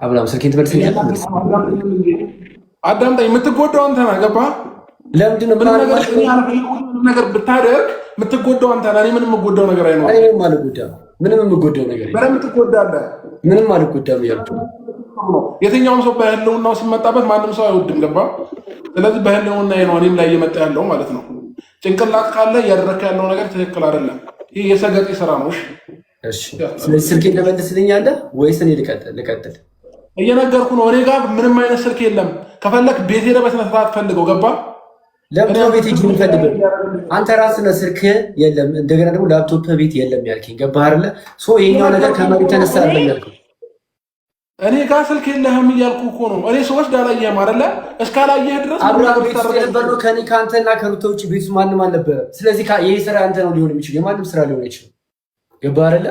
አብራም ስልኬን ትመልስልኛለህ? አዳምጠኝ። የምትጎዳው አንተ ነህ። ገባህ? ለምንድን ነው ነገር ብታደርግ የምትጎዳው አንተ ነህ። እኔ ምንም የምጎዳው ነገር አይኖርም። እኔ ምንም አልጎዳም። ምንም የምጎዳው ነገር የለም። በደምብ ትጎዳለህ። ምንም አልጎዳም እያልኩ ነው። የትኛውም ሰው በህልውናው ሲመጣበት ማንም ሰው አይወድም። ገባህ? ስለዚህ በህልውና ነው እኔም ላይ እየመጣ ያለው ማለት ነው። ጭንቅላት ካለ እያደረክ ያለው ነገር ትክክል አይደለም። ይህ የሰገጤ ስራ ነው። እሺ፣ ስለዚህ ስልኬን ትመልስልኛለህ ወይስ እኔ ልቀጥል? እየነገርኩ ነው። እኔ ጋር ምንም አይነት ስልክ የለም። ከፈለክ ቤት ሄደህ በስነ ስርዓት ፈልገው። ገባህ? ለምንድን ነው ቤት ሄጄ የምፈልገው? አንተ ራስህ ነህ ስልክ የለም፣ እንደገና ደግሞ ላፕቶፕ ቤት የለም ያልከኝ። ገባህ አይደለ? ይሄኛው ነገር ከመሬት ተነሳ አይደለም ያልከው። እኔ ጋር ስልክ የለህም እያልኩ እኮ ነው። እኔ ሰዎች ዳላየህም አይደለ? እስካላየህ ድረስ ቤት ውስጥ የነበርነው ከኔ ከአንተና ከሩታ ውጭ ቤት ውስጥ ማንም አልነበረም። ስለዚህ ይሄ ስራ አንተ ነው ሊሆን የሚችል፣ የማንም ስራ ሊሆን አይችልም። ገባህ አይደለ?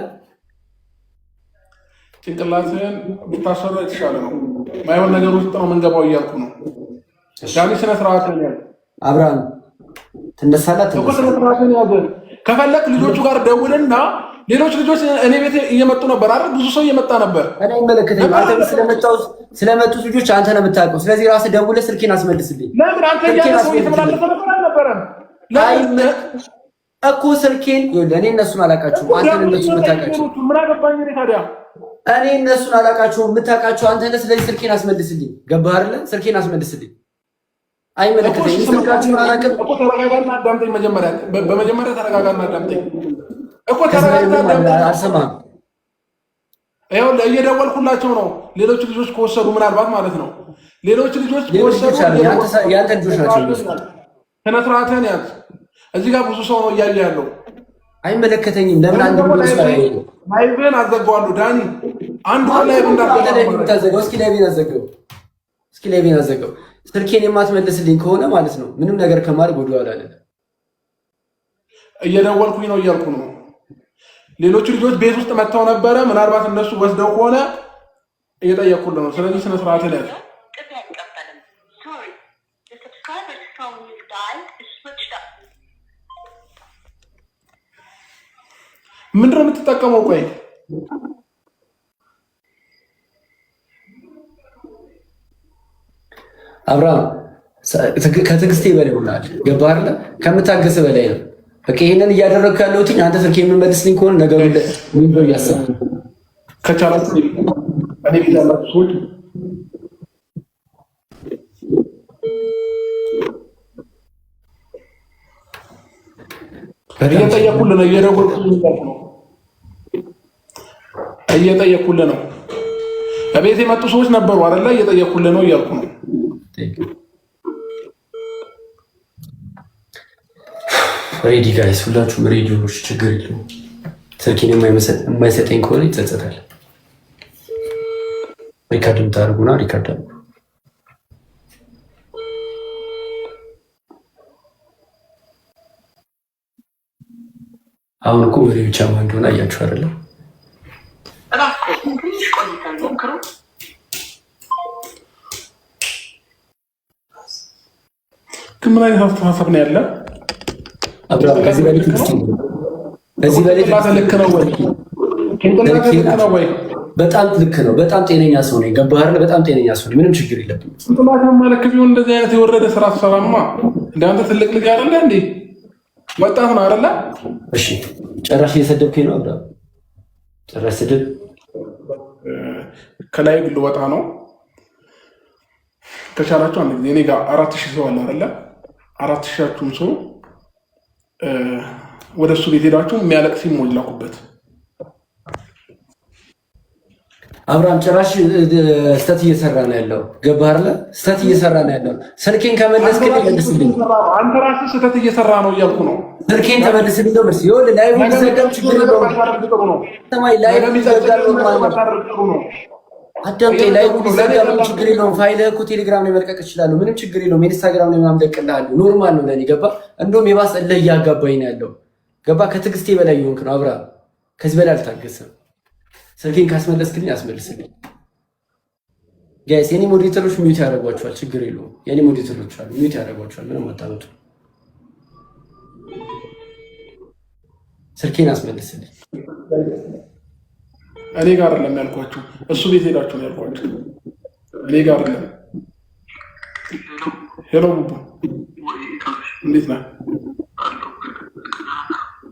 ጭንቅላትህን ብታሰራ የተሻለ ነው። ማይሆን ነገር ውስጥ ነው የምንገባው እያልኩ ነው። ዳኒ ስነ ስርዓትን ያዝ። አብርሃም ትነሳላት ስነስርዓትን ያዝ። ከፈለክ ልጆቹ ጋር ደውልና ሌሎች ልጆች እኔ ቤት እየመጡ ነበር አይደል? ብዙ ሰው እየመጣ ነበር። እኔ አይመለከተኝም። አንተ ስለመጡት ልጆች አንተ ነው የምታውቀው። ስለዚህ ራስህ ደውለህ ስልኬን አስመልስልኝ። ለምን አንተ ያለ ሰው እየተመላለሰ ነበር አልነበረም እኮ ስልኬን እኔ እነሱን አላውቃቸውም። አንተ እነሱን የምታውቃቸው ምን አገባኝ እኔ ታዲያ? እኔ እነሱን አላውቃቸውም፣ የምታውቃቸው አንተ ነህ። ስለዚህ ስልኬን አስመልስልኝ። ገባህ አይደለ? ስልኬን አስመልስልኝ። አይመለከተኝም። ስልካችሁን አላውቅም እኮ። ተረጋጋና አዳምጠኝ። በመጀመሪያ ተረጋጋና አዳምጠኝ እኮ። ተረጋጋና አዳምጠኝ። አልሰማህም? ይኸውልህ እየደወልኩላቸው ነው። ሌሎች ልጆች ከወሰዱ ምናልባት ማለት ነው። ሌሎች ልጆች ከወሰዱ የአንተ ልጆች ናቸው። ስነ ስርዓትህን ያዝ። እዚህ ጋር ብዙ ሰው ነው እያየ ያለው። አይመለከተኝም። ለምን አንድ ላይቭህን አዘጋዋለሁ ዳኒ። አንዱ ላይቭ እንዳታዘጋው። እስኪ ላይቭን አዘጋው። ስልኬን የማትመልስልኝ ከሆነ ማለት ነው ምንም ነገር ከማድረግ ወደኋላ አለ። እየደወልኩኝ ነው እያልኩ ነው። ሌሎቹ ልጆች ቤት ውስጥ መጥተው ነበረ። ምናልባት እነሱ ወስደው ከሆነ እየጠየኩልህ ነው። ስለዚህ ስነ ስርዓት ላይ ምንድን ነው የምትጠቀመው? ቆይ አብርሃም ከትዕግስቴ በላይ ሆናል። ገባህ አይደለ? ከምታገስ በላይ ነው። በቃ ይሄንን እያደረግኩ ያለሁት አንተ ስልክ የምንመልስልኝ ከሆነ ነገሩ ምን ነው እያሰብኩ ከቻላችሁ እኔ ቤት ያላችሁ ሰዎች እየጠየኩልህ ነው። እየጠየኩልህ ነው። ከቤት የመጡ ሰዎች ነበሩ አይደለ? እየጠየኩልህ ነው እያልኩ ነው። ሬዲ ጋይስ፣ ሁላችሁም ሬዲዮች ችግር የለውም። ስልኬን የማይሰጠኝ ከሆነ ይጸጸታል። ሪካርድ የምታደርጉና ሪካርድ አድርጉ። አሁን እኮ ወሬ ብቻ ማን እንደሆነ አያችሁ አይደለም? ግን ምን አይነት አስተሳሰብ ነው ያለ? አብራም ከዚህ በላይ ልክ ነው ወይ? በጣም ልክ ነው። በጣም ጤነኛ ሰው ነኝ። ገባህ አይደል? በጣም ጤነኛ ሰው ነኝ። ምንም ችግር የለብኝም። ማለት ቢሆን እንደዚህ አይነት የወረደ ስራ ትሰራማ። እንደ አንተ ትልቅ ልጅ አይደለ እንዴ? ወጣት ነው አይደለ? እሺ ጭራሽ እየሰደብከኝ ነው አብራም። ጭራሽ ስድብ ከላይ ግል ወጣ ነው። ከቻላችሁ አንድ ጊዜ እኔ ጋር 4000 ሰው አለ አይደለ? 4000ቱም ሰው ወደ እሱ ቤት ሄዳችሁ የሚያለቅስ ሲሞኝ ላኩበት። አብርሃም ጭራሽ ስተት እየሰራ ነው ያለው። ገባህ አይደለ? ስተት እየሰራ ነው ያለው። ስልኬን ከመለስክልኝ መልስልኝ። አንተ ራስህ ስተት እየሰራ ነው እያልኩ ነው። ስልኬን ተመልስልኝ ነው መልስ። ይኸውልህ ላይቭ ይዘጋም ችግር የለውም። ሰማይ ላይቭ ይዘጋም ነው። አዳምጠኝ። ላይቭ ይዘጋም ችግር የለውም። ፋይልህ እኮ ቴሌግራም ላይ መልቀቅ እችላለሁ። ምንም ችግር የለውም። ኢንስታግራም ላይ ምናምን ለቅልሃለሁ። ኖርማል ነው ለኔ። ገባህ? እንደውም የባሰ እልህ እያጋባኝ ነው ያለው። ገባህ? ከትዕግስቴ በላይ ይሆንክ ነው አብርሃም። ከዚህ በላይ አልታገስም። ስልኬን ካስመለስክልኝ አስመልስልኝ። ጋይስ የኔ ሞዴሬተሮች ሚዩት ያደርጓቸዋል። ችግር የለውም። የኔ ሞዴሬተሮች አሉ ሚዩት ያደርጓቸዋል። ምንም አታመጡ። ስልኬን አስመልስልኝ። እኔ ጋር አይደለም ያልኳችሁ፣ እሱ ቤት ሄዳችሁ ነው ያልኳችሁ። እኔ ጋር አይደለም። ሄሎ ቡቡ እንዴት ነህ?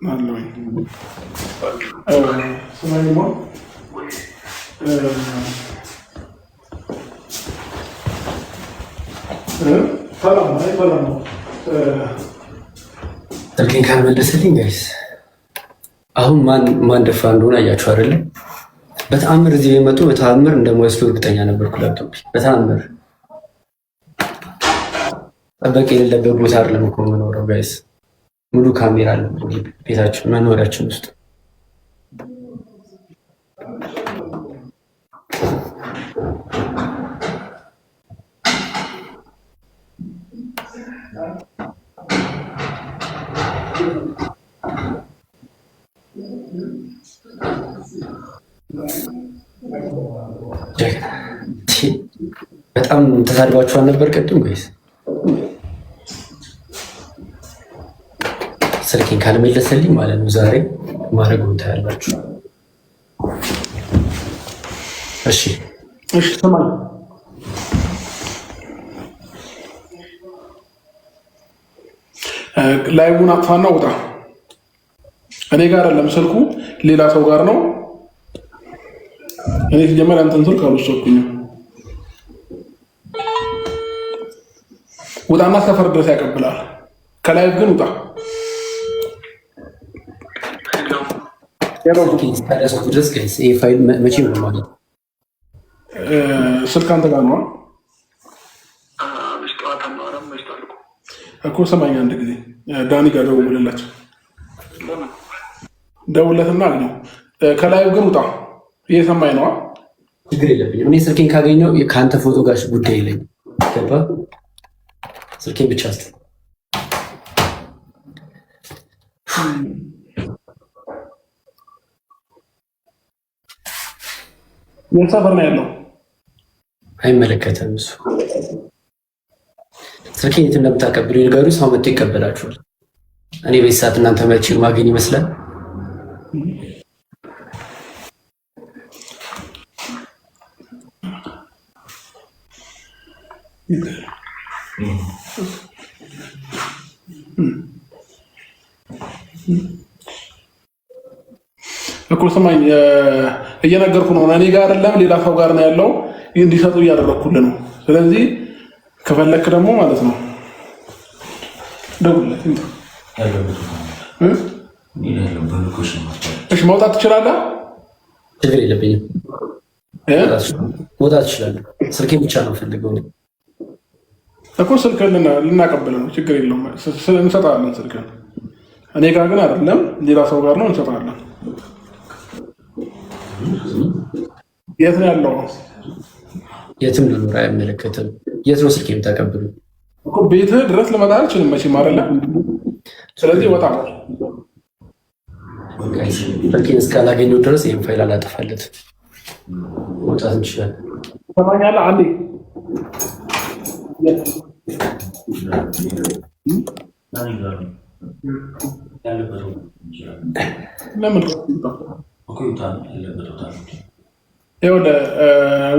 አለሁኝ። ስማኝማ ሰላም ነው። ስልኬን ካልመለሰልኝ ጋይስ አሁን ማን ደፋ እንደሆነ አያችሁ አይደለ? በተአምር እዚህ የመጡ በተአምር እንደማይወስዱ እርግጠኛ ነበርኩ። ላፕቶፕ በተአምር ጠበቅ የሌለበት ቦታ አይደለም እኮ የምኖረው ጋይስ። ሙሉ ካሜራ አለ ቤታችን መኖሪያችን ውስጥ። በጣም ተሳድባችኋል ነበር ቅድም ጋይስ። ስልኬን ካልመለሰልኝ ማለት ነው ዛሬ ማድረጉን ታያላችሁ። እሺ ሰማኝ። ላይቡን አጥፋና ውጣ። እኔ ጋር አይደለም ስልኩ ሌላ ሰው ጋር ነው። እኔ ሲጀመር አንተን ስልክ አልወሰድኩኝም። ውጣና ሰፈር ድረስ ያቀብላል። ከላይ ግን ውጣ። ፋይል መቼ ነው ማለት ስልክ አንተ ጋር ነው እኮ። ሰማኝ አንድ ጊዜ ዳኒ ጋር ደውልላቸው፣ ደውለትና አግኘው። ከላይ ግን ውጣ። እየሰማኝ ነዋ። ችግር የለብኝም። እኔ ስልኬን ካገኘው ከአንተ ፎቶ ጋር ጉዳይ የለኝም። ገባ? ስልኬን ብቻ ስ ምን ሰፈር ነው ያለው? አይመለከተም እሱ። ስልኬን የት እንደምታቀብሉ ንገሩ። ሰው መጥቶ ይቀበላችኋል። እኔ በዚህ ሰዓት እናንተ መቼ ማገኝ ይመስላል? እኮ ስማኝ፣ እየነገርኩ ነው። እኔ ጋር አይደለም ሌላ ሰው ጋር ነው ያለው። እንዲሰጡ እያደረግኩልህ ነው። ስለዚህ ከፈለክ ደግሞ ማለት ነው ደውልለት። እሺ መውጣት ትችላለህ? ችግር የለብኝም። መውጣት ትችላለህ። ስልኬን ብቻ ነው ፈልገው እኮ ስልክ ልናቀብልህ ነው። ችግር የለውም። እንሰጣለን ስልክህን። እኔ ጋር ግን አይደለም ሌላ ሰው ጋር ነው። እንሰጣለን። የት ነው ያለው? የትም ልኖር አይመለከትም። የት ነው ስልክ የምታቀብሉ? ቤትህ ድረስ ልመጣ አልችልም መቼም አይደለ? ስለዚህ ወጣ። ስልኬን እስካላገኘው ድረስ ይህን ፋይል አላጠፋለት። መውጣት እንችላለን። ሰማኛለህ? አንዴ ለምን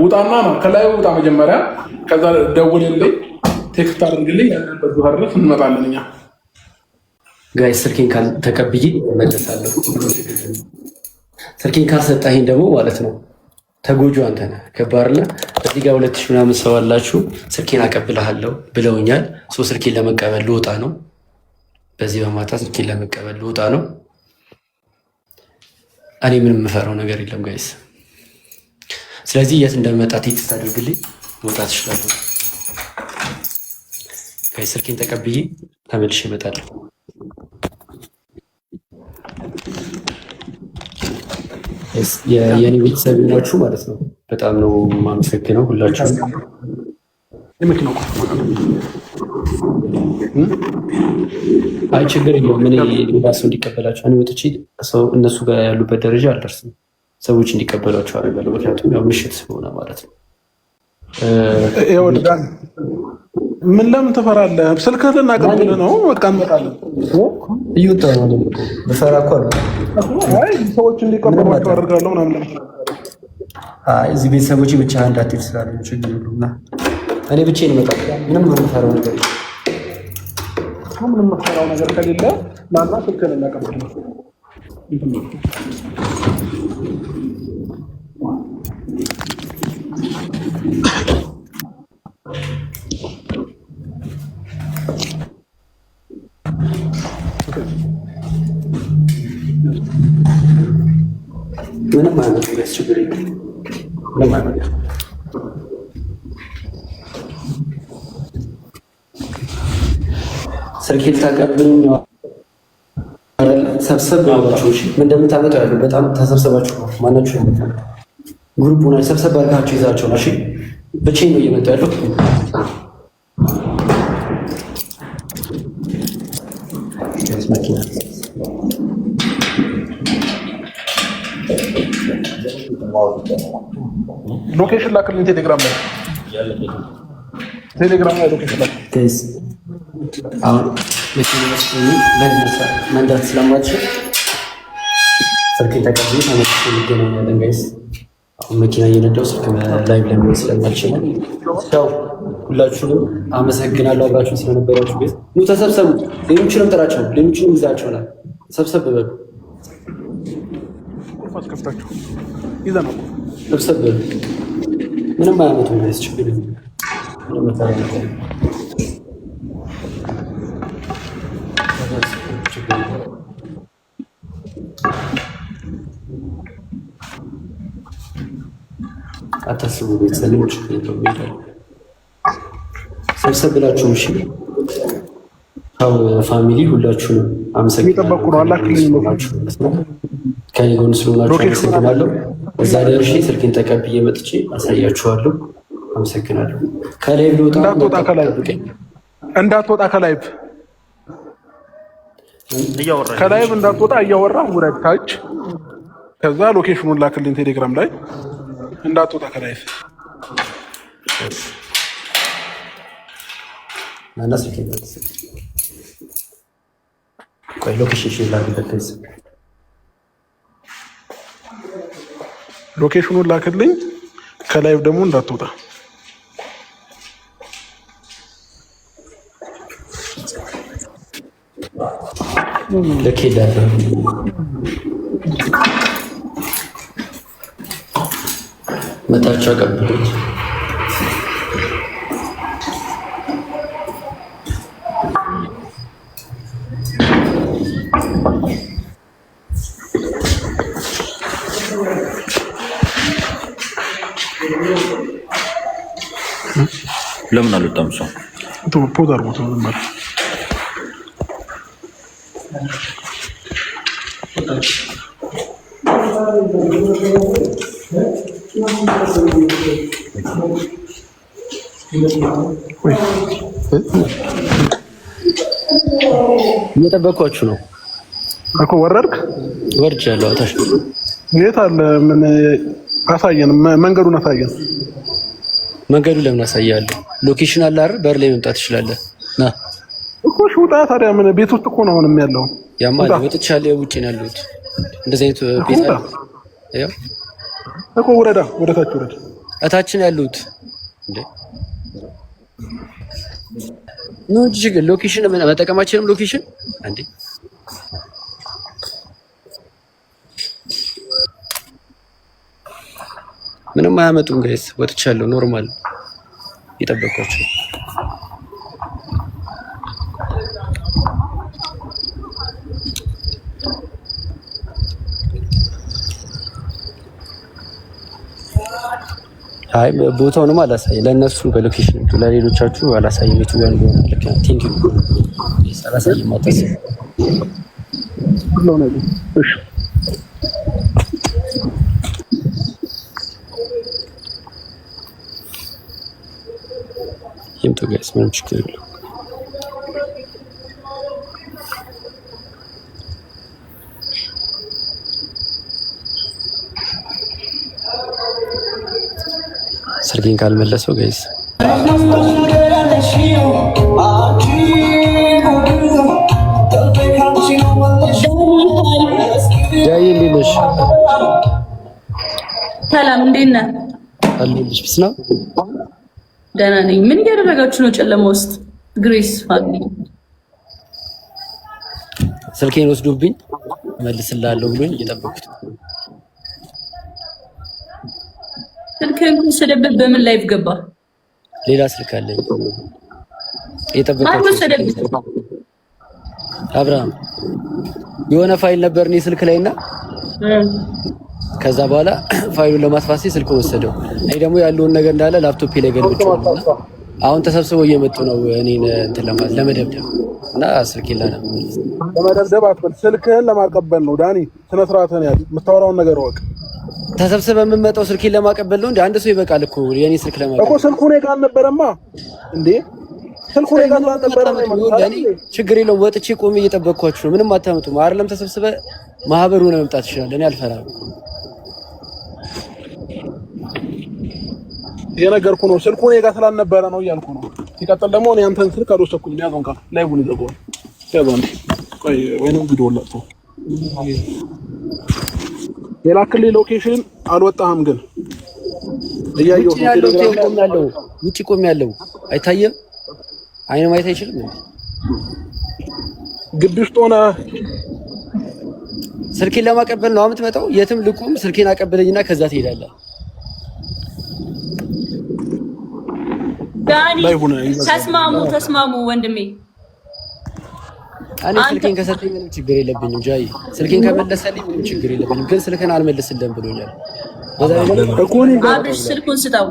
ውጣና ነው ከላይ ውጣ መጀመሪያ። ከዛ ደውልልኝ፣ ቴክስት አድርግልኝ። ያለበት ቦታ ድረስ እንመጣለን እኛ። ጋይስ ስልኬን ተቀብዬ እመለሳለሁ። ስልኬን ካልሰጣኸኝ ደግሞ ማለት ነው ተጎጆ አንተ ነህ። ከባርና እዚህ ጋር 2000 ምናምን ሰው አላችሁ። ስልኬን አቀብልሃለሁ ብለውኛል። ስልኬን ለመቀበል ልወጣ ነው። በዚህ በማታ ስልኬን ለመቀበል ልወጣ ነው። እኔ ምንም የምፈራው ነገር የለም ጋይስ። ስለዚህ የት እንደመጣ ቴክስት አድርግልኝ፣ መውጣት እችላለሁ። ጋይስ ስልኬን ተቀብዬ ተመልሼ እመጣለሁ። የእኔ ቤተሰብ ናችሁ ማለት ነው። በጣም ነው የማመሰግነው ሁላችሁም። አይ ችግር የለውም። እኔ ሌላ ሰው እንዲቀበላቸው እኔ ወጥቼ እነሱ ጋር ያሉበት ደረጃ አልደርስም። ሰዎች እንዲቀበሏቸው አደርጋለሁ። ምክንያቱም ያው ምሽት ስለሆነ ማለት ነው። ምን ለምን ትፈራለህ? ስልክህን ልናቀብል ነው። በቃ እንመጣለን። እየወጣ ነው። በፈራ እኮ ሰዎች እንዲቀበሏቸው አደርጋለሁ ምናምን እዚህ ቤተሰቦቼ ብቻ እንዳትሄድ ስላሉ ችግር የለውም። እኔ ብቻዬን እመጣለሁ። ምንም የምፈራው ነገር የለም። ምንም የምፈራው ነገር ከሌለ ናና ስልክህን እናቀብል ነው። ምንም አይነት ችግር የለም። ምንም አይነት ስልኬን ታቀብኝ ሰብሰብ ያላችሁ ምን እንደምታመጡ ያለው በጣም ተሰብሰባችሁ ነው። ማናችሁ ግሩፕ ሆነ ሰብሰብ አድርጋችሁ ይዛችሁ ነው። እሺ ብቻዬን ነው እየመጣሁ ያለው። መኪና ሎኬሽን ላክልኝ ቴሌግራም ላይ ሎኬሽን ላክ ጋይስ። አሁን መኪና ውስጥ መንዳት ስለማልችል ስልኬን ተቀብዬ ተመልሼ እንገናኛለን ጋይስ። አሁን መኪና እየነዳሁ ስልክ ላይቭ ላይ መሆን ስለማልችል ያው ሁላችሁንም አመሰግናለሁ አብራችሁን ስለነበራችሁ። ቤት ኑ ተሰብሰቡ። ሌሎችንም ጥራቸው፣ ሌሎችንም ይዛቸውናል። ሰብሰብ በሉ። አስከፍታችሁ ይዘናል። ሰብሰብ በሉ። ምንም አያመጡም ጋይስ። ችግር የለም። ምንም መታረቅ ነው። አታስቡ ቤተሰቦች፣ ሰብሰብ ብላችሁ እሺ። አው ፋሚሊ ሁላችሁንም አመሰግናለሁ። ከኔ ጎን ስለሆናችሁ አመሰግናለሁ። እዛ ደርሼ ስልኬን ተቀብዬ መጥቼ አሳያችኋለሁ። አመሰግናለሁ። ከላይቭ ልወጣ እንዳትወጣ ከላይቭ እንዳትወጣ እያወራህ ውረድ ታች። ከዛ ሎኬሽኑን ላክልኝ ቴሌግራም ላይ። እንዳትወጣ ከላይቭ ማናስ ቆይ ሎኬሽን ላክልኝ። ሎኬሽኑን ላክልኝ ከላይቭ ደግሞ እንዳትወጣ። ለኬዳለሁ መታቸው አቀብሉኝ። ለምን አልወጣም? ሰው ፖዝ አድርጎት ነው ማለት እየጠበኳችሁ ነው እኮ። ወረድክ? ወርጃለሁ። ታሽ የት አለ? ምን አሳየን፣ መንገዱን አሳየን። መንገዱ ለምን አሳያለሁ? ሎኬሽን አለ አይደል? በር ላይ መምጣት ትችላለህ። ና እኮ ውጣ። ታዲያ ምን ቤት ውስጥ እኮ ነው አሁንም ያለው። ያማ ወጥቻለሁ። ውጪ ነው ያለሁት። እንደዚህ አይነት ቤት አለ። ያው እኮ ወረዳ፣ ወደ ታች ወረዳ። እታችን ያለሁት እንዴ ነው እንጂ ግን ሎኬሽን መጠቀማችንም ሎኬሽን እንዴ ምንም አያመጡም ጋይስ። ወጥቻለሁ። ኖርማል እየጠበኳቸው አይ ቦታውንም አላሳየም ለእነሱ በሎኬሽን ለሌሎቻችሁ አላሳየም። የቱ ጋር እንደሆነ ልክ ነው። ቲንክ ዩ አላሳየም። አታስብ ነው ነው። እሺ ይምጡ ጋይስ፣ ምንም ችግር የለውም። ስልኬን ካልመለሰው ጋይስ ጃይ እንዴት ነሽ? ሰላም እንዴት ነህ? አለልሽ ቢስና ደህና ነኝ። ምን እያደረጋችሁ ነው ጨለማ ውስጥ? ግሬስ ፋሚሊ ስልኬን ወስዶብኝ መልስልሃለሁ ብሎኝ እየጠበኩት። ስልክህን ወሰደበት። በምን ላይፍ ገባ? ሌላ ስልክ አለኝ እየጠበኩት። ማን ወሰደበት? አብርሃም የሆነ ፋይል ነበር እኔ ስልክ ላይና ከዛ በኋላ ፋይሉን ለማጥፋት ስልኩን ወሰደው። እኔ ደግሞ ያለውን ነገር እንዳለ ላፕቶፕ ላይ ገልብጬዋለሁ። አሁን ተሰብስበው እየመጡ ነው እኔን እንትን ለመደብደብ እና ስልኬን ለመደብደብ አትበል፣ ስልክህን ለማቀበል ነው ዳኒ። ስነ ስርዓትህን ያዝ፣ የምታወራውን ነገር ወቅ። ተሰብስበህ የምንመጣው ስልኬን ለማቀበል ነው እንዴ? አንድ ሰው ይበቃል እኮ የኔ ስልክ ለማቀበል እኮ። ስልኩ እኔ ጋር አልነበረማ እንዴ? ስልኩ እኔ ጋር አልነበረም። ችግር የለውም። ወጥቼ ቆሜ እየጠበቅኳችሁ ነው። ምንም አታመጡም አይደለም? ተሰብስበህ ማህበሩ ነው መምጣት ይችላል። እኔ አልፈራም። የነገርኩህ ነው። ስልኩ እኔ ጋር ስላልነበረ ነው እያልኩ ነው። ሲቀጥል ደግሞ እኔ አንተን ስልክ አልወሰድኩኝም። ያዘውን ካል ላይቡን ይዘጋዋል። ያዘውን ቆይ፣ ወይንም ቪዲዮ ላጥቶ የላክልኝ ሎኬሽን አልወጣህም፣ ግን እያየሁ ነው። ውጪ ቆሜያለሁ። አይታየም? አይነ ማየት አይችልም እንዴ? ግቢ ውስጥ ሆነ ስልኬን ለማቀበል ነው የምትመጣው? የትም ልቁም፣ ስልኬን አቀበለኝና ከዛ ትሄዳለህ። ዳኒ ተስማሙ ወንድሜ። እኔ ስልኬን ከሰጠኝ ምንም ችግር የለብኝም። ጃይ ስልኬን ከመለሰልኝ ምንም ችግር የለብኝም። ግን ስልኬን አልመልስልህም ብሎኛል። አብርሽ ስልኩን ስጠው።